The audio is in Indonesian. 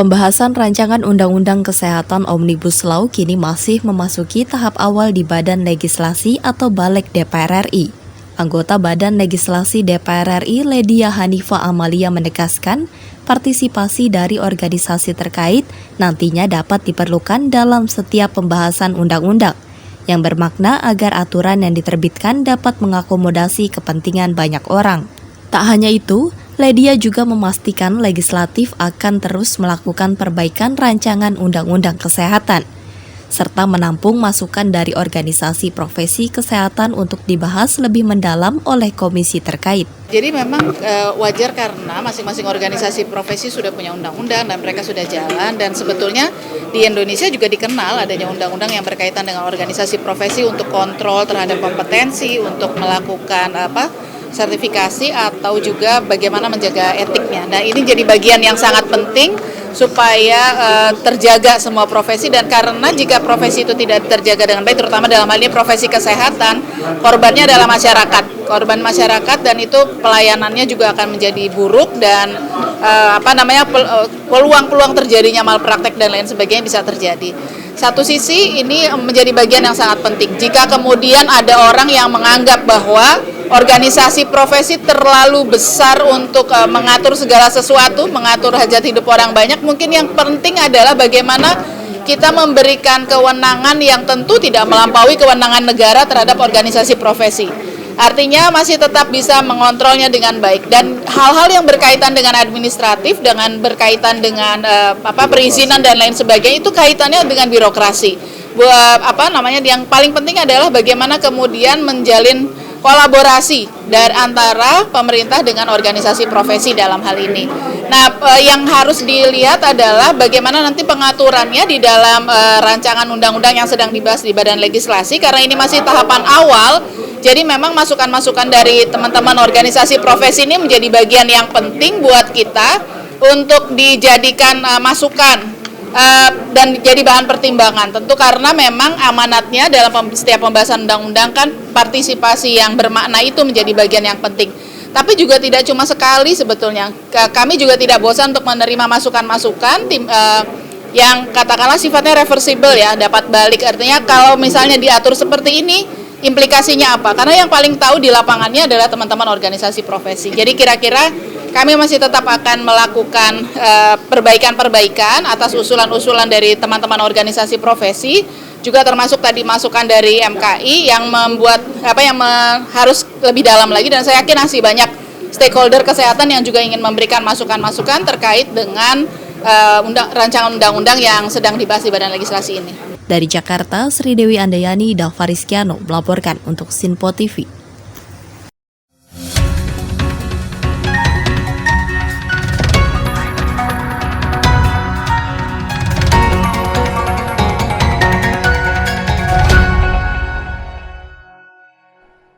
Pembahasan rancangan Undang-Undang Kesehatan Omnibus Law kini masih memasuki tahap awal di Badan Legislasi atau Balek DPR RI. Anggota Badan Legislasi DPR RI, Ledia Hanifa Amalia menegaskan, partisipasi dari organisasi terkait nantinya dapat diperlukan dalam setiap pembahasan undang-undang, yang bermakna agar aturan yang diterbitkan dapat mengakomodasi kepentingan banyak orang. Tak hanya itu, Ledia juga memastikan legislatif akan terus melakukan perbaikan rancangan undang-undang kesehatan, serta menampung masukan dari organisasi profesi kesehatan untuk dibahas lebih mendalam oleh komisi terkait. Jadi memang wajar karena masing-masing organisasi profesi sudah punya undang-undang dan mereka sudah jalan, dan sebetulnya di Indonesia juga dikenal adanya undang-undang yang berkaitan dengan organisasi profesi untuk kontrol terhadap kompetensi, untuk melakukan sertifikasi atau juga bagaimana menjaga etiknya. Nah, ini jadi bagian yang sangat penting supaya terjaga semua profesi, dan karena jika profesi itu tidak terjaga dengan baik, terutama dalam hal ini profesi kesehatan, korbannya adalah masyarakat, korban masyarakat, dan itu pelayanannya juga akan menjadi buruk, dan peluang-peluang terjadinya malpraktek dan lain sebagainya bisa terjadi. Satu sisi ini menjadi bagian yang sangat penting. Jika kemudian ada orang yang menganggap bahwa organisasi profesi terlalu besar untuk mengatur segala sesuatu, mengatur hajat hidup orang banyak, mungkin yang penting adalah bagaimana kita memberikan kewenangan yang tentu tidak melampaui kewenangan negara terhadap organisasi profesi. Artinya masih tetap bisa mengontrolnya dengan baik, dan hal-hal yang berkaitan dengan administratif, dengan berkaitan dengan perizinan dan lain sebagainya, itu kaitannya dengan birokrasi. Yang paling penting adalah bagaimana kemudian menjalin kolaborasi dari antara pemerintah dengan organisasi profesi dalam hal ini. Nah, yang harus dilihat adalah bagaimana nanti pengaturannya di dalam rancangan undang-undang yang sedang dibahas di Badan Legislasi, karena ini masih tahapan awal. Jadi memang masukan-masukan dari teman-teman organisasi profesi ini menjadi bagian yang penting buat kita untuk dijadikan masukan dan jadi bahan pertimbangan. Tentu karena memang amanatnya dalam setiap pembahasan undang-undang kan partisipasi yang bermakna itu menjadi bagian yang penting. Tapi juga tidak cuma sekali sebetulnya. Kami juga tidak bosan untuk menerima masukan-masukan yang katakanlah sifatnya reversible, ya, dapat balik. Artinya kalau misalnya diatur seperti ini, implikasinya apa? Karena yang paling tahu di lapangannya adalah teman-teman organisasi profesi. Jadi kira-kira kami masih tetap akan melakukan perbaikan-perbaikan atas usulan-usulan dari teman-teman organisasi profesi, juga termasuk tadi masukan dari MKI yang membuat harus lebih dalam lagi, dan saya yakin masih banyak stakeholder kesehatan yang juga ingin memberikan masukan-masukan terkait dengan rancangan undang-undang yang sedang dibahas di Badan Legislasi ini. Dari Jakarta, Sri Dewi Andayani, Dava Rizkiano melaporkan untuk Sinpo TV.